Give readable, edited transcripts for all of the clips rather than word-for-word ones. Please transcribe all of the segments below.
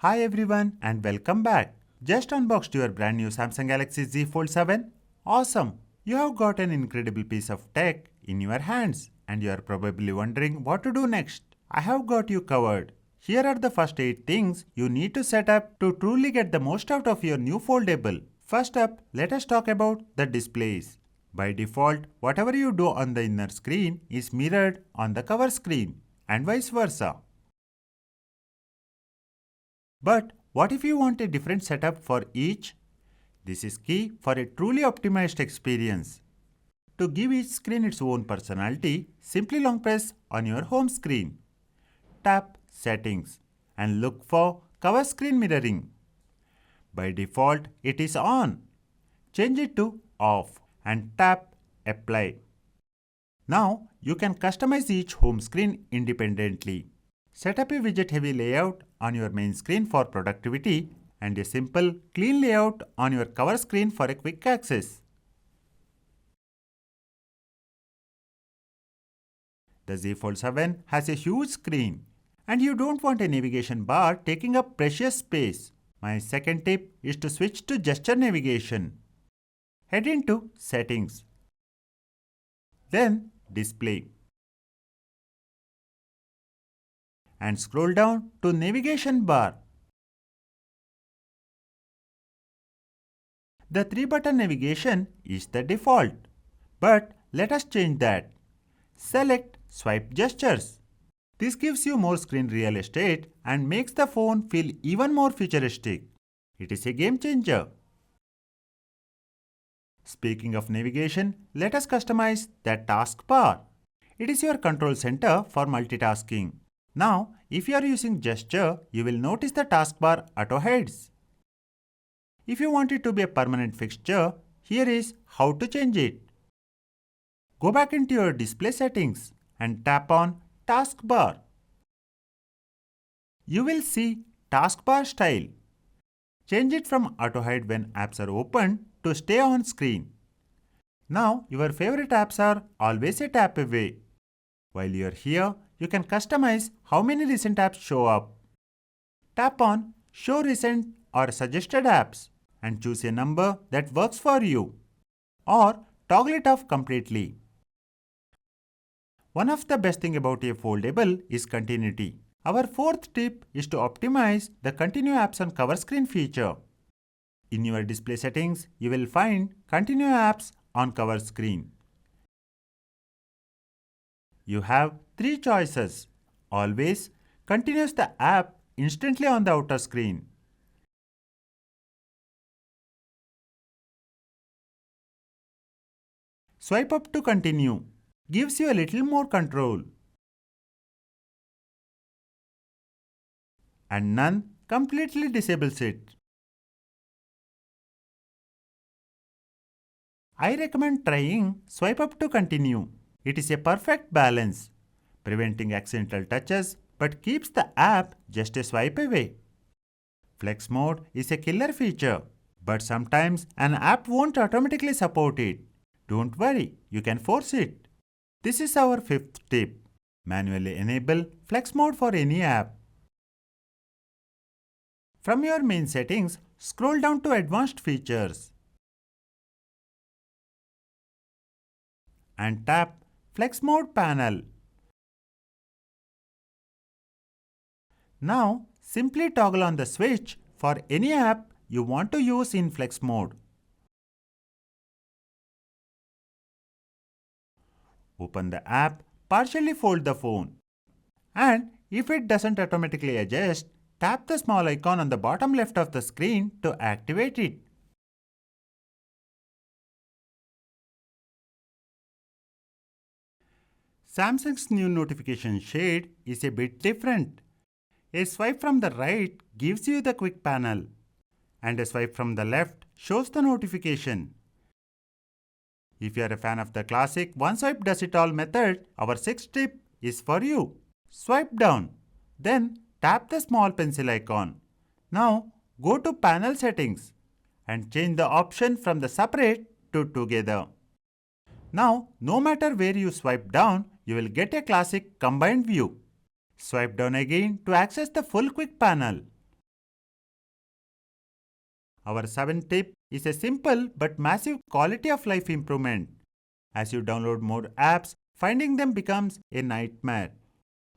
Hi everyone and welcome back. Just unboxed your brand new Samsung Galaxy Z Fold 7. Awesome! You have got an incredible piece of tech in your hands and you are probably wondering what to do next. I have got you covered. Here are the first 8 things you need to set up to truly get the most out of your new foldable. First up, let us talk about the displays. By default, whatever you do on the inner screen is mirrored on the cover screen and vice versa. But what if you want a different setup for each? This is key for a truly optimized experience. To give each screen its own personality, simply long press on your home screen. Tap Settings and look for Cover Screen Mirroring. By default, it is on. Change it to Off and tap Apply. Now, you can customize each home screen independently. Set up a widget-heavy layout on your main screen for productivity and a simple, clean layout on your cover screen for a quick access. The Z Fold 7 has a huge screen and you don't want a navigation bar taking up precious space. My second tip is to switch to gesture navigation. Head into Settings, then Display, and scroll down to Navigation Bar. The 3-button navigation is the default, but let us change that. Select Swipe Gestures. This gives you more screen real estate and makes the phone feel even more futuristic. It is a game changer. Speaking of navigation, let us customize the Taskbar. It is your control center for multitasking. Now, if you are using gesture, you will notice the taskbar auto heads. If you want it to be a permanent fixture, here is how to change it. Go back into your display settings and tap on Taskbar. You will see Taskbar style. Change it from auto hide when apps are open to stay on screen. Now your favorite apps are always a tap away. While you are here, you can customize how many recent apps show up. Tap on Show Recent or Suggested Apps and choose a number that works for you, or toggle it off completely. One of the best things about a foldable is continuity. Our fourth tip is to optimize the Continue Apps on Cover Screen feature. In your display settings, you will find Continue Apps on Cover Screen. You have 3 choices. Always continues the app instantly on the outer screen. Swipe up to continue. Gives you a little more control. And none completely disables it. I recommend trying swipe up to continue. It is a perfect balance, preventing accidental touches but keeps the app just a swipe away. Flex mode is a killer feature, but sometimes an app won't automatically support it. Don't worry, you can force it. This is our 5th tip. Manually enable flex mode for any app. From your main settings, scroll down to Advanced Features and tap Flex Mode panel. Now, simply toggle on the switch for any app you want to use in Flex Mode. Open the app, partially fold the phone. And if it doesn't automatically adjust, tap the small icon on the bottom left of the screen to activate it. Samsung's new notification shade is a bit different. A swipe from the right gives you the quick panel, and a swipe from the left shows the notification. If you are a fan of the classic one swipe does it all method, our 6th tip is for you. Swipe down, then tap the small pencil icon. Now go to Panel Settings and change the option from the Separate to Together. Now, no matter where you swipe down, you will get a classic combined view. Swipe down again to access the full quick panel. Our seventh tip is a simple but massive quality of life improvement. As you download more apps, finding them becomes a nightmare.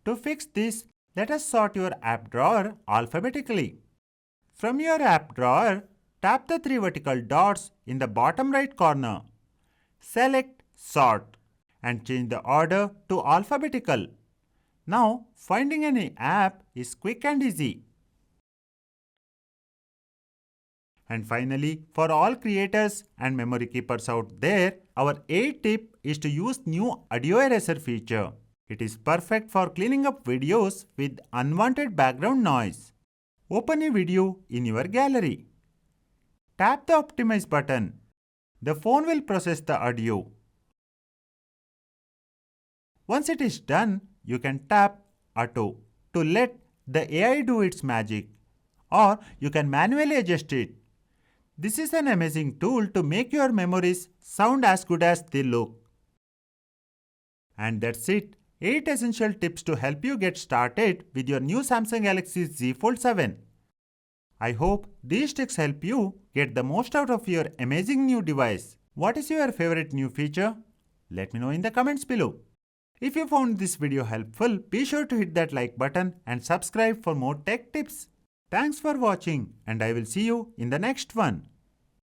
To fix this, let us sort your app drawer alphabetically. From your app drawer, tap the three vertical dots in the bottom right corner. Select Sort and change the order to alphabetical. Now, finding any app is quick and easy. And finally, for all creators and memory keepers out there, our 8th tip is to use new audio eraser feature. It is perfect for cleaning up videos with unwanted background noise. Open a video in your gallery. Tap the Optimize button. The phone will process the audio. Once it is done, you can tap Auto to let the AI do its magic, or you can manually adjust it. This is an amazing tool to make your memories sound as good as they look. And that's it. 8 essential tips to help you get started with your new Samsung Galaxy Z Fold 7. I hope these tips help you get the most out of your amazing new device. What is your favorite new feature? Let me know in the comments below. If you found this video helpful, be sure to hit that like button and subscribe for more tech tips. Thanks for watching, and I will see you in the next one.